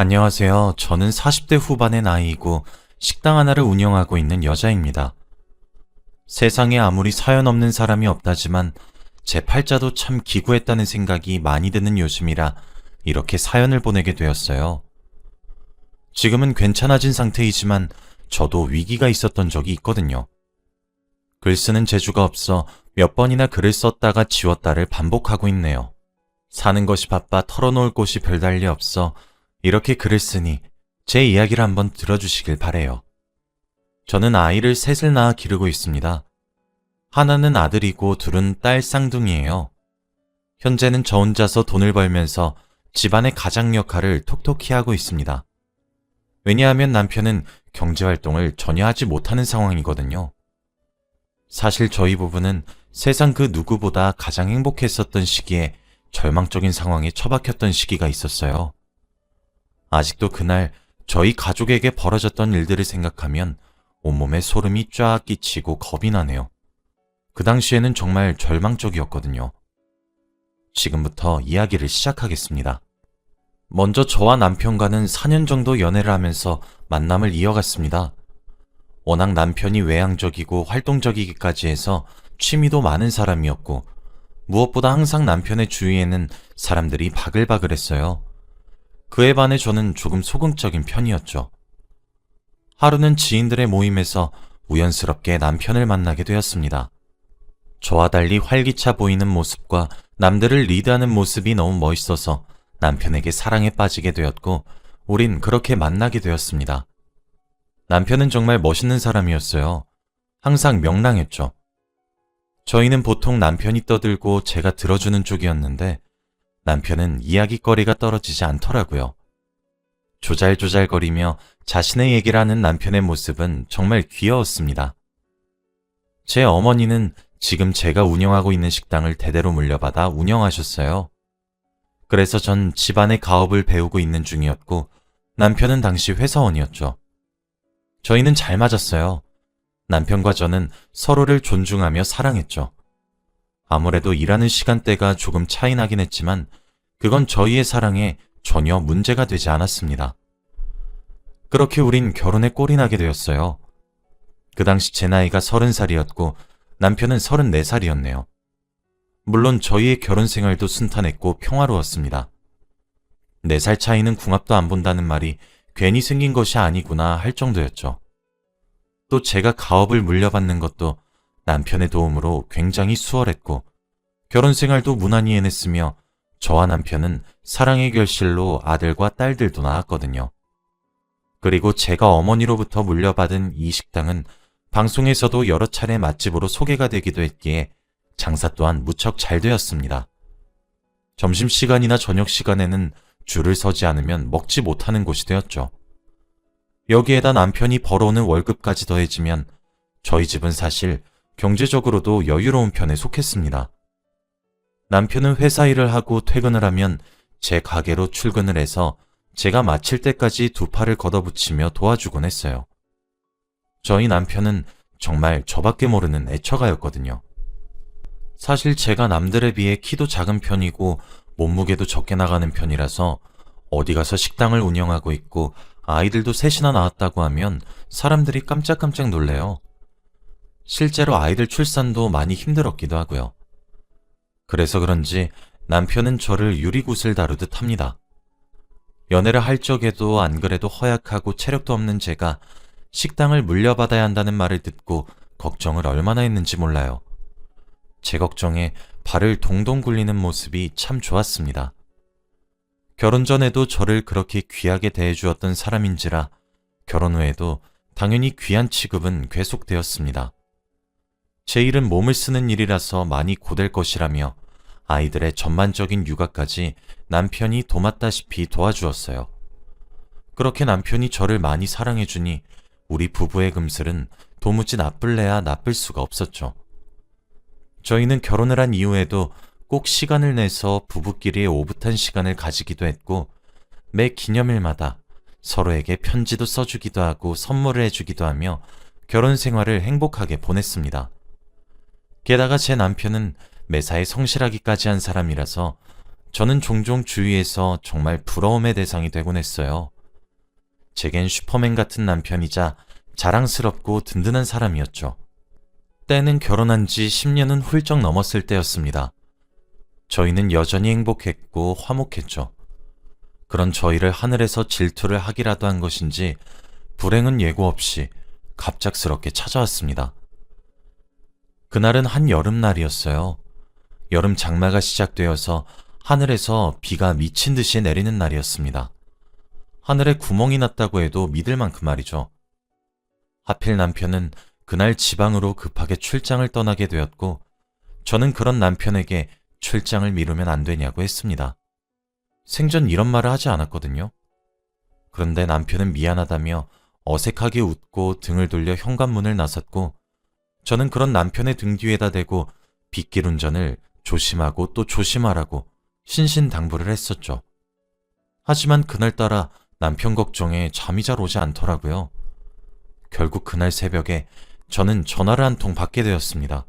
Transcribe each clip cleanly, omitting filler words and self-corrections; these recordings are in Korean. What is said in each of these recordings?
안녕하세요. 저는 40대 후반의 나이이고 식당 하나를 운영하고 있는 여자입니다. 세상에 아무리 사연 없는 사람이 없다지만 제 팔자도 참 기구했다는 생각이 많이 드는 요즘이라 이렇게 사연을 보내게 되었어요. 지금은 괜찮아진 상태이지만 저도 위기가 있었던 적이 있거든요. 글 쓰는 재주가 없어 몇 번이나 글을 썼다가 지웠다를 반복하고 있네요. 사는 것이 바빠 털어놓을 곳이 별달리 없어 이렇게 글을 쓰니 제 이야기를 한번 들어주시길 바래요. 저는 아이를 셋을 낳아 기르고 있습니다. 하나는 아들이고 둘은 딸 쌍둥이에요. 현재는 저 혼자서 돈을 벌면서 집안의 가장 역할을 톡톡히 하고 있습니다. 왜냐하면 남편은 경제활동을 전혀 하지 못하는 상황이거든요. 사실 저희 부부는 세상 그 누구보다 가장 행복했었던 시기에 절망적인 상황에 처박혔던 시기가 있었어요. 아직도 그날 저희 가족에게 벌어졌던 일들을 생각하면 온몸에 소름이 쫙 끼치고 겁이 나네요. 그 당시에는 정말 절망적이었거든요. 지금부터 이야기를 시작하겠습니다. 먼저 저와 남편과는 4년 정도 연애를 하면서 만남을 이어갔습니다. 워낙 남편이 외향적이고 활동적이기까지 해서 취미도 많은 사람이었고 무엇보다 항상 남편의 주위에는 사람들이 바글바글했어요. 그에 반해 저는 조금 소극적인 편이었죠. 하루는 지인들의 모임에서 우연스럽게 남편을 만나게 되었습니다. 저와 달리 활기차 보이는 모습과 남들을 리드하는 모습이 너무 멋있어서 남편에게 사랑에 빠지게 되었고 우린 그렇게 만나게 되었습니다. 남편은 정말 멋있는 사람이었어요. 항상 명랑했죠. 저희는 보통 남편이 떠들고 제가 들어주는 쪽이었는데 남편은 이야깃거리가 떨어지지 않더라고요. 조잘조잘거리며 자신의 얘기를 하는 남편의 모습은 정말 귀여웠습니다. 제 어머니는 지금 제가 운영하고 있는 식당을 대대로 물려받아 운영하셨어요. 그래서 전 집안의 가업을 배우고 있는 중이었고 남편은 당시 회사원이었죠. 저희는 잘 맞았어요. 남편과 저는 서로를 존중하며 사랑했죠. 아무래도 일하는 시간대가 조금 차이 나긴 했지만 그건 저희의 사랑에 전혀 문제가 되지 않았습니다. 그렇게 우린 결혼에 꼴이 나게 되었어요. 그 당시 제 나이가 30살이었고 남편은 34살이었네요. 물론 저희의 결혼 생활도 순탄했고 평화로웠습니다. 4살 차이는 궁합도 안 본다는 말이 괜히 생긴 것이 아니구나 할 정도였죠. 또 제가 가업을 물려받는 것도 남편의 도움으로 굉장히 수월했고 결혼 생활도 무난히 해냈으며 저와 남편은 사랑의 결실로 아들과 딸들도 낳았거든요. 그리고 제가 어머니로부터 물려받은 이 식당은 방송에서도 여러 차례 맛집으로 소개가 되기도 했기에 장사 또한 무척 잘 되었습니다. 점심시간이나 저녁시간에는 줄을 서지 않으면 먹지 못하는 곳이 되었죠. 여기에다 남편이 벌어오는 월급까지 더해지면 저희 집은 사실 경제적으로도 여유로운 편에 속했습니다. 남편은 회사 일을 하고 퇴근을 하면 제 가게로 출근을 해서 제가 마칠 때까지 두 팔을 걷어붙이며 도와주곤 했어요. 저희 남편은 정말 저밖에 모르는 애처가였거든요. 사실 제가 남들에 비해 키도 작은 편이고 몸무게도 적게 나가는 편이라서 어디 가서 식당을 운영하고 있고 아이들도 셋이나 낳았다고 하면 사람들이 깜짝깜짝 놀래요. 실제로 아이들 출산도 많이 힘들었기도 하고요. 그래서 그런지 남편은 저를 유리굿을 다루듯 합니다. 연애를 할 적에도 안 그래도 허약하고 체력도 없는 제가 식당을 물려받아야 한다는 말을 듣고 걱정을 얼마나 했는지 몰라요. 제 걱정에 발을 동동 굴리는 모습이 참 좋았습니다. 결혼 전에도 저를 그렇게 귀하게 대해주었던 사람인지라 결혼 후에도 당연히 귀한 취급은 계속되었습니다. 제 일은 몸을 쓰는 일이라서 많이 고될 것이라며 아이들의 전반적인 육아까지 남편이 도맡다시피 도와주었어요. 그렇게 남편이 저를 많이 사랑해주니 우리 부부의 금슬은 도무지 나쁠래야 나쁠 수가 없었죠. 저희는 결혼을 한 이후에도 꼭 시간을 내서 부부끼리의 오붓한 시간을 가지기도 했고 매 기념일마다 서로에게 편지도 써주기도 하고 선물을 해주기도 하며 결혼 생활을 행복하게 보냈습니다. 게다가 제 남편은 매사에 성실하기까지 한 사람이라서 저는 종종 주위에서 정말 부러움의 대상이 되곤 했어요. 제겐 슈퍼맨 같은 남편이자 자랑스럽고 든든한 사람이었죠. 때는 결혼한 지 10년은 훌쩍 넘었을 때였습니다. 저희는 여전히 행복했고 화목했죠. 그런 저희를 하늘에서 질투를 하기라도 한 것인지 불행은 예고 없이 갑작스럽게 찾아왔습니다. 그날은 한 여름날이었어요. 여름 장마가 시작되어서 하늘에서 비가 미친 듯이 내리는 날이었습니다. 하늘에 구멍이 났다고 해도 믿을 만큼 말이죠. 하필 남편은 그날 지방으로 급하게 출장을 떠나게 되었고, 저는 그런 남편에게 출장을 미루면 안 되냐고 했습니다. 생전 이런 말을 하지 않았거든요. 그런데 남편은 미안하다며 어색하게 웃고 등을 돌려 현관문을 나섰고, 저는 그런 남편의 등 뒤에다 대고 빗길 운전을 조심하고 또 조심하라고 신신당부를 했었죠. 하지만 그날따라 남편 걱정에 잠이 잘 오지 않더라고요. 결국 그날 새벽에 저는 전화를 한 통 받게 되었습니다.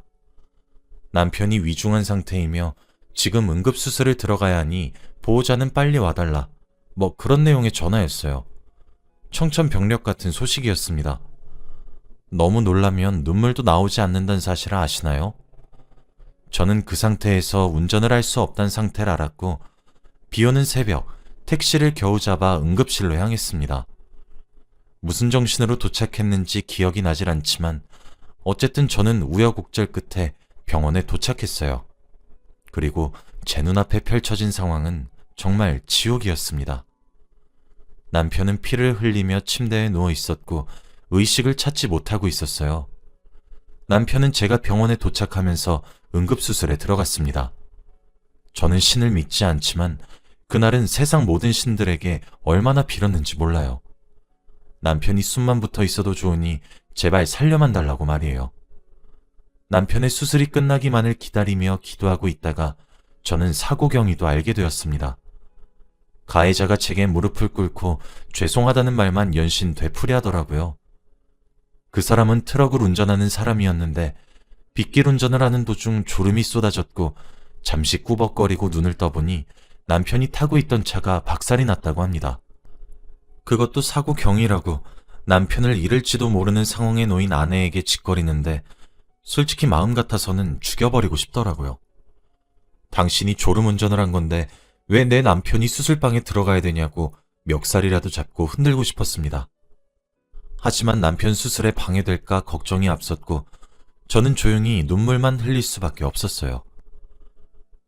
남편이 위중한 상태이며 지금 응급수술을 들어가야 하니 보호자는 빨리 와달라, 뭐 그런 내용의 전화였어요. 청천벽력 같은 소식이었습니다. 너무 놀라면 눈물도 나오지 않는다는 사실을 아시나요? 저는 그 상태에서 운전을 할 수 없다는 상태를 알았고, 비오는 새벽 택시를 겨우 잡아 응급실로 향했습니다. 무슨 정신으로 도착했는지 기억이 나질 않지만 어쨌든 저는 우여곡절 끝에 병원에 도착했어요. 그리고 제 눈앞에 펼쳐진 상황은 정말 지옥이었습니다. 남편은 피를 흘리며 침대에 누워 있었고 의식을 찾지 못하고 있었어요. 남편은 제가 병원에 도착하면서 응급수술에 들어갔습니다. 저는 신을 믿지 않지만 그날은 세상 모든 신들에게 얼마나 빌었는지 몰라요. 남편이 숨만 붙어 있어도 좋으니 제발 살려만 달라고 말이에요. 남편의 수술이 끝나기만을 기다리며 기도하고 있다가 저는 사고 경위도 알게 되었습니다. 가해자가 제게 무릎을 꿇고 죄송하다는 말만 연신 되풀이하더라고요. 그 사람은 트럭을 운전하는 사람이었는데 빗길 운전을 하는 도중 졸음이 쏟아졌고 잠시 꾸벅거리고 눈을 떠보니 남편이 타고 있던 차가 박살이 났다고 합니다. 그것도 사고 경위라고 남편을 잃을지도 모르는 상황에 놓인 아내에게 짓거리는데 솔직히 마음 같아서는 죽여버리고 싶더라고요. 당신이 졸음 운전을 한 건데 왜 내 남편이 수술방에 들어가야 되냐고 멱살이라도 잡고 흔들고 싶었습니다. 하지만 남편 수술에 방해될까 걱정이 앞섰고 저는 조용히 눈물만 흘릴 수밖에 없었어요.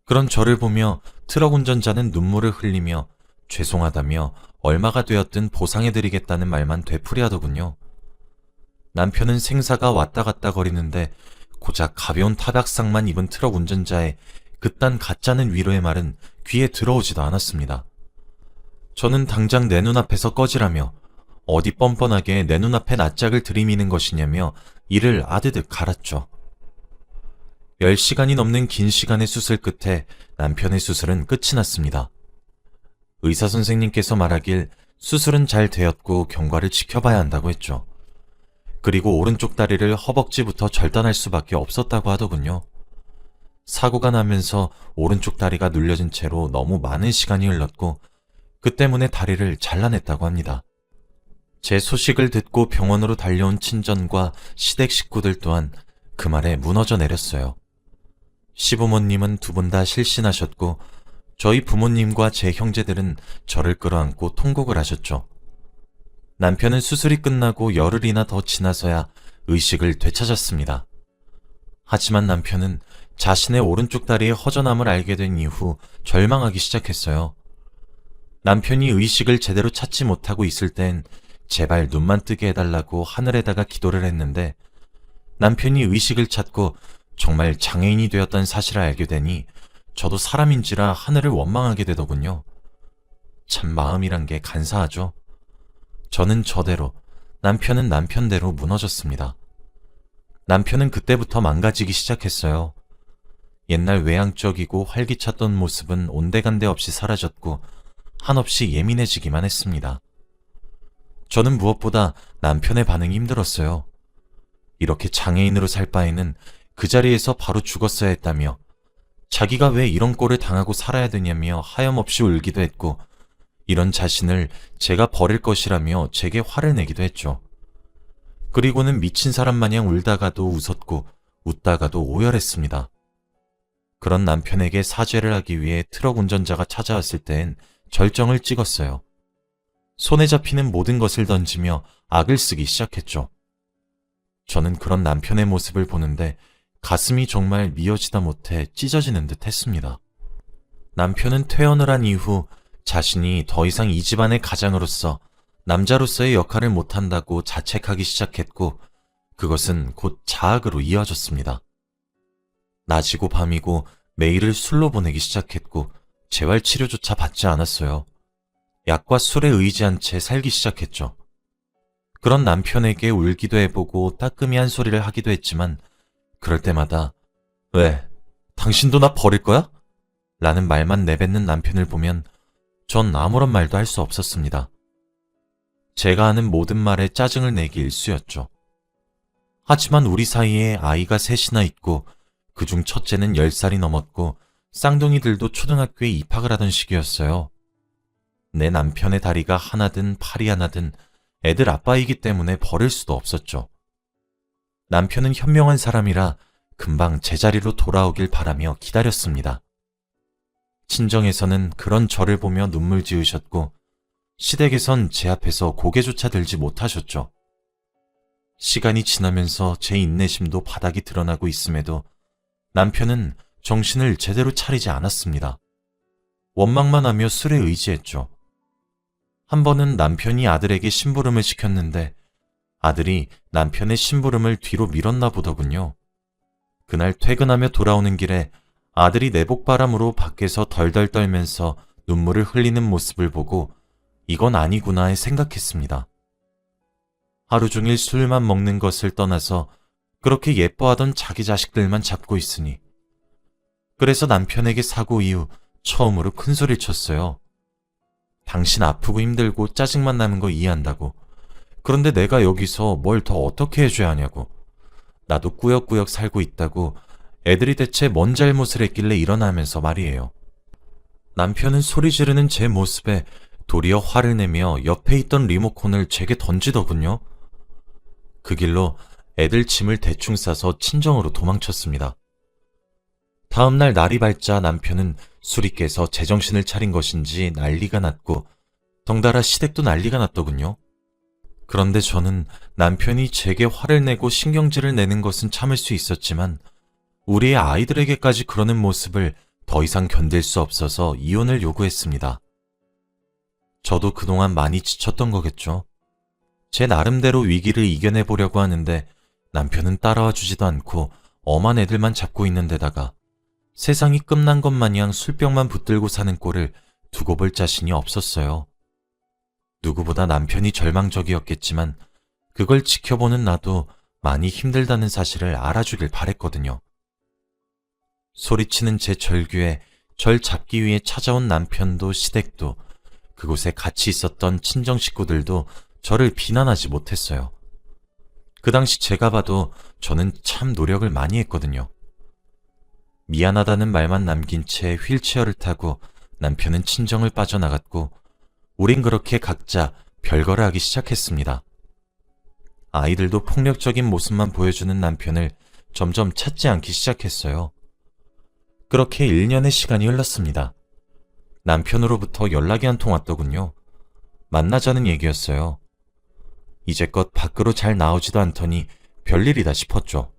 그런 저를 보며 트럭 운전자는 눈물을 흘리며 죄송하다며 얼마가 되었든 보상해드리겠다는 말만 되풀이하더군요. 남편은 생사가 왔다 갔다 거리는데 고작 가벼운 타박상만 입은 트럭 운전자의 그딴 가짜는 위로의 말은 귀에 들어오지도 않았습니다. 저는 당장 내 눈앞에서 꺼지라며 어디 뻔뻔하게 내 눈앞에 낯짝을 들이미는 것이냐며 이를 아드득 갈았죠. 10시간이 넘는 긴 시간의 수술 끝에 남편의 수술은 끝이 났습니다. 의사 선생님께서 말하길 수술은 잘 되었고 경과를 지켜봐야 한다고 했죠. 그리고 오른쪽 다리를 허벅지부터 절단할 수밖에 없었다고 하더군요. 사고가 나면서 오른쪽 다리가 눌려진 채로 너무 많은 시간이 흘렀고 그 때문에 다리를 잘라냈다고 합니다. 제 소식을 듣고 병원으로 달려온 친전과 시댁 식구들 또한 그 말에 무너져 내렸어요. 시부모님은 두 분 다 실신하셨고 저희 부모님과 제 형제들은 저를 끌어안고 통곡을 하셨죠. 남편은 수술이 끝나고 열흘이나 더 지나서야 의식을 되찾았습니다. 하지만 남편은 자신의 오른쪽 다리의 허전함을 알게 된 이후 절망하기 시작했어요. 남편이 의식을 제대로 찾지 못하고 있을 땐 제발 눈만 뜨게 해달라고 하늘에다가 기도를 했는데 남편이 의식을 찾고 정말 장애인이 되었다는 사실을 알게 되니 저도 사람인지라 하늘을 원망하게 되더군요. 참 마음이란 게 간사하죠. 저는 저대로, 남편은 남편대로 무너졌습니다. 남편은 그때부터 망가지기 시작했어요. 옛날 외향적이고 활기찼던 모습은 온데간데 없이 사라졌고 한없이 예민해지기만 했습니다. 저는 무엇보다 남편의 반응이 힘들었어요. 이렇게 장애인으로 살 바에는 그 자리에서 바로 죽었어야 했다며 자기가 왜 이런 꼴을 당하고 살아야 되냐며 하염없이 울기도 했고, 이런 자신을 제가 버릴 것이라며 제게 화를 내기도 했죠. 그리고는 미친 사람 마냥 울다가도 웃었고 웃다가도 오열했습니다. 그런 남편에게 사죄를 하기 위해 트럭 운전자가 찾아왔을 땐 절정을 찍었어요. 손에 잡히는 모든 것을 던지며 악을 쓰기 시작했죠. 저는 그런 남편의 모습을 보는데 가슴이 정말 미어지다 못해 찢어지는 듯 했습니다. 남편은 퇴원을 한 이후 자신이 더 이상 이 집안의 가장으로서 남자로서의 역할을 못한다고 자책하기 시작했고, 그것은 곧 자학으로 이어졌습니다. 낮이고 밤이고 매일을 술로 보내기 시작했고, 재활치료조차 받지 않았어요. 약과 술에 의지한 채 살기 시작했죠. 그런 남편에게 울기도 해보고 따끔이한 소리를 하기도 했지만, 그럴 때마다 왜? 당신도 나 버릴 거야? 라는 말만 내뱉는 남편을 보면 전 아무런 말도 할 수 없었습니다. 제가 하는 모든 말에 짜증을 내기 일쑤였죠. 하지만 우리 사이에 아이가 셋이나 있고 그중 첫째는 10살이 넘었고 쌍둥이들도 초등학교에 입학을 하던 시기였어요. 내 남편의 다리가 하나든 팔이 하나든 애들 아빠이기 때문에 버릴 수도 없었죠. 남편은 현명한 사람이라 금방 제자리로 돌아오길 바라며 기다렸습니다. 친정에서는 그런 저를 보며 눈물 지으셨고, 시댁에선 제 앞에서 고개조차 들지 못하셨죠. 시간이 지나면서 제 인내심도 바닥이 드러나고 있음에도 남편은 정신을 제대로 차리지 않았습니다. 원망만 하며 술에 의지했죠. 한 번은 남편이 아들에게 심부름을 시켰는데 아들이 남편의 심부름을 뒤로 밀었나 보더군요. 그날 퇴근하며 돌아오는 길에 아들이 내복바람으로 밖에서 덜덜 떨면서 눈물을 흘리는 모습을 보고 이건 아니구나 생각했습니다. 하루 종일 술만 먹는 것을 떠나서 그렇게 예뻐하던 자기 자식들만 잡고 있으니. 그래서 남편에게 사고 이후 처음으로 큰 소리를 쳤어요. 당신 아프고 힘들고 짜증만 나는 거 이해한다고. 그런데 내가 여기서 뭘 더 어떻게 해줘야 하냐고. 나도 꾸역꾸역 살고 있다고. 애들이 대체 뭔 잘못을 했길래 일어나면서 말이에요. 남편은 소리 지르는 제 모습에 도리어 화를 내며 옆에 있던 리모컨을 제게 던지더군요. 그 길로 애들 짐을 대충 싸서 친정으로 도망쳤습니다. 다음날 날이 밝자 남편은 술이 깨서 제정신을 차린 것인지 난리가 났고 덩달아 시댁도 난리가 났더군요. 그런데 저는 남편이 제게 화를 내고 신경질을 내는 것은 참을 수 있었지만 우리의 아이들에게까지 그러는 모습을 더 이상 견딜 수 없어서 이혼을 요구했습니다. 저도 그동안 많이 지쳤던 거겠죠. 제 나름대로 위기를 이겨내보려고 하는데 남편은 따라와 주지도 않고 엄한 애들만 잡고 있는 데다가 세상이 끝난 것 마냥 술병만 붙들고 사는 꼴을 두고 볼 자신이 없었어요. 누구보다 남편이 절망적이었겠지만 그걸 지켜보는 나도 많이 힘들다는 사실을 알아주길 바랬거든요. 소리치는 제 절규에 절 잡기 위해 찾아온 남편도 시댁도 그곳에 같이 있었던 친정 식구들도 저를 비난하지 못했어요. 그 당시 제가 봐도 저는 참 노력을 많이 했거든요. 미안하다는 말만 남긴 채 휠체어를 타고 남편은 친정을 빠져나갔고 우린 그렇게 각자 별거를 하기 시작했습니다. 아이들도 폭력적인 모습만 보여주는 남편을 점점 찾지 않기 시작했어요. 그렇게 1년의 시간이 흘렀습니다. 남편으로부터 연락이 한 통 왔더군요. 만나자는 얘기였어요. 이제껏 밖으로 잘 나오지도 않더니 별일이다 싶었죠.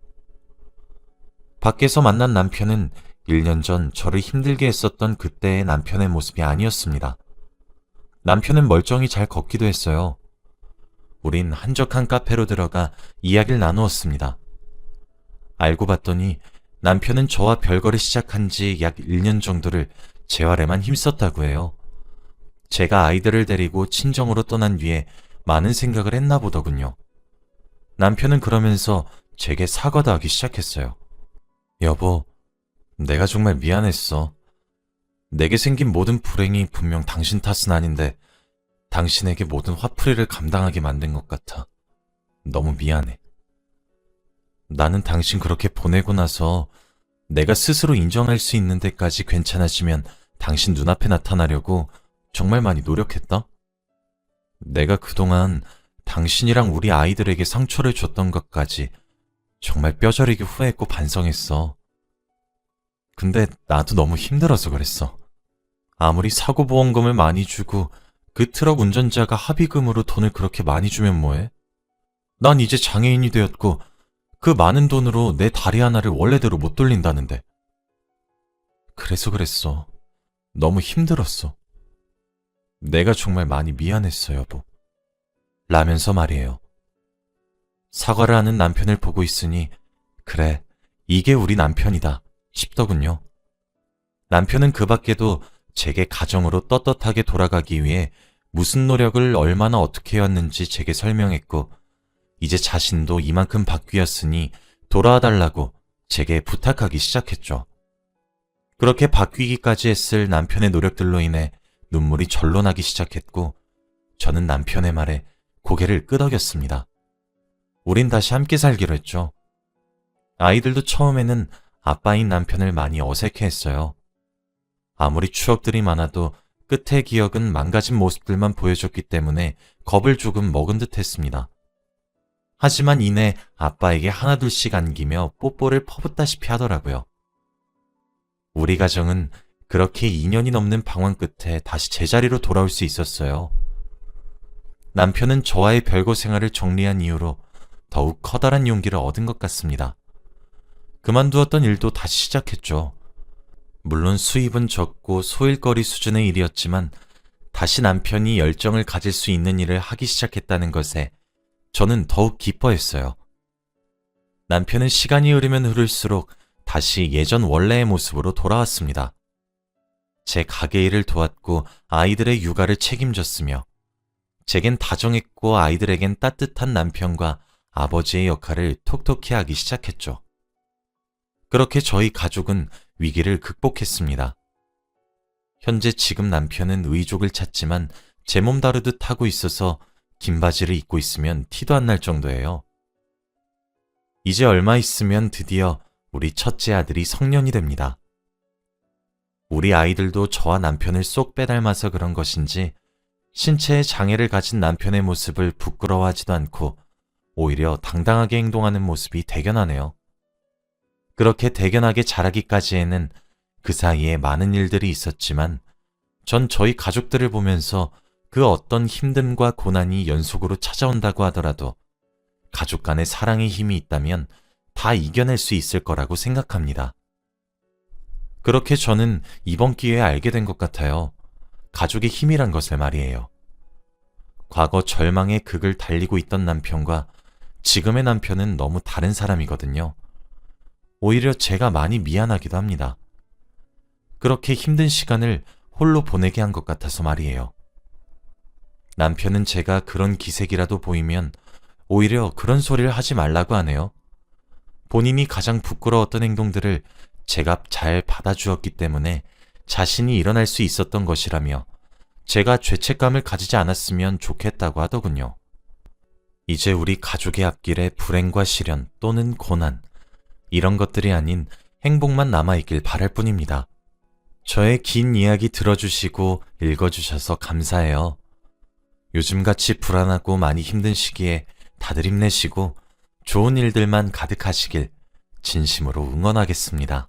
밖에서 만난 남편은 1년 전 저를 힘들게 했었던 그때의 남편의 모습이 아니었습니다. 남편은 멀쩡히 잘 걷기도 했어요. 우린 한적한 카페로 들어가 이야기를 나누었습니다. 알고 봤더니 남편은 저와 별거를 시작한 지 약 1년 정도를 재활에만 힘썼다고 해요. 제가 아이들을 데리고 친정으로 떠난 뒤에 많은 생각을 했나 보더군요. 남편은 그러면서 제게 사과도 하기 시작했어요. 여보, 내가 정말 미안했어. 내게 생긴 모든 불행이 분명 당신 탓은 아닌데 당신에게 모든 화풀이를 감당하게 만든 것 같아. 너무 미안해. 나는 당신 그렇게 보내고 나서 내가 스스로 인정할 수 있는 데까지 괜찮아지면 당신 눈앞에 나타나려고 정말 많이 노력했다? 내가 그동안 당신이랑 우리 아이들에게 상처를 줬던 것까지 정말 뼈저리게 후회했고 반성했어. 근데 나도 너무 힘들어서 그랬어. 아무리 사고보험금을 많이 주고 그 트럭 운전자가 합의금으로 돈을 그렇게 많이 주면 뭐해? 난 이제 장애인이 되었고 그 많은 돈으로 내 다리 하나를 원래대로 못 돌린다는데. 그래서 그랬어. 너무 힘들었어. 내가 정말 많이 미안했어, 여보. 라면서 말이에요. 사과를 하는 남편을 보고 있으니 그래, 이게 우리 남편이다 싶더군요. 남편은 그 밖에도 제게 가정으로 떳떳하게 돌아가기 위해 무슨 노력을 얼마나 어떻게 해왔는지 제게 설명했고 이제 자신도 이만큼 바뀌었으니 돌아와 달라고 제게 부탁하기 시작했죠. 그렇게 바뀌기까지 했을 남편의 노력들로 인해 눈물이 절로 나기 시작했고 저는 남편의 말에 고개를 끄덕였습니다. 우린 다시 함께 살기로 했죠. 아이들도 처음에는 아빠인 남편을 많이 어색해했어요. 아무리 추억들이 많아도 끝의 기억은 망가진 모습들만 보여줬기 때문에 겁을 조금 먹은 듯 했습니다. 하지만 이내 아빠에게 하나둘씩 안기며 뽀뽀를 퍼붓다시피 하더라고요. 우리 가정은 그렇게 2년이 넘는 방황 끝에 다시 제자리로 돌아올 수 있었어요. 남편은 저와의 별거 생활을 정리한 이후로 더욱 커다란 용기를 얻은 것 같습니다. 그만두었던 일도 다시 시작했죠. 물론 수입은 적고 소일거리 수준의 일이었지만 다시 남편이 열정을 가질 수 있는 일을 하기 시작했다는 것에 저는 더욱 기뻐했어요. 남편은 시간이 흐르면 흐를수록 다시 예전 원래의 모습으로 돌아왔습니다. 제 가게 일을 도왔고 아이들의 육아를 책임졌으며 제겐 다정했고 아이들에겐 따뜻한 남편과 아버지의 역할을 톡톡히 하기 시작했죠. 그렇게 저희 가족은 위기를 극복했습니다. 현재 지금 남편은 의족을 찾지만 제 몸 다루듯 하고 있어서 긴 바지를 입고 있으면 티도 안 날 정도예요. 이제 얼마 있으면 드디어 우리 첫째 아들이 성년이 됩니다. 우리 아이들도 저와 남편을 쏙 빼닮아서 그런 것인지 신체에 장애를 가진 남편의 모습을 부끄러워하지도 않고 오히려 당당하게 행동하는 모습이 대견하네요. 그렇게 대견하게 자라기까지에는 그 사이에 많은 일들이 있었지만 전 저희 가족들을 보면서 그 어떤 힘듦과 고난이 연속으로 찾아온다고 하더라도 가족 간의 사랑의 힘이 있다면 다 이겨낼 수 있을 거라고 생각합니다. 그렇게 저는 이번 기회에 알게 된 것 같아요. 가족의 힘이란 것을 말이에요. 과거 절망의 극을 달리고 있던 남편과 지금의 남편은 너무 다른 사람이거든요. 오히려 제가 많이 미안하기도 합니다. 그렇게 힘든 시간을 홀로 보내게 한 것 같아서 말이에요. 남편은 제가 그런 기색이라도 보이면 오히려 그런 소리를 하지 말라고 하네요. 본인이 가장 부끄러웠던 행동들을 제가 잘 받아주었기 때문에 자신이 일어날 수 있었던 것이라며 제가 죄책감을 가지지 않았으면 좋겠다고 하더군요. 이제 우리 가족의 앞길에 불행과 시련 또는 고난, 이런 것들이 아닌 행복만 남아있길 바랄 뿐입니다. 저의 긴 이야기 들어주시고 읽어주셔서 감사해요. 요즘같이 불안하고 많이 힘든 시기에 다들 힘내시고 좋은 일들만 가득하시길 진심으로 응원하겠습니다.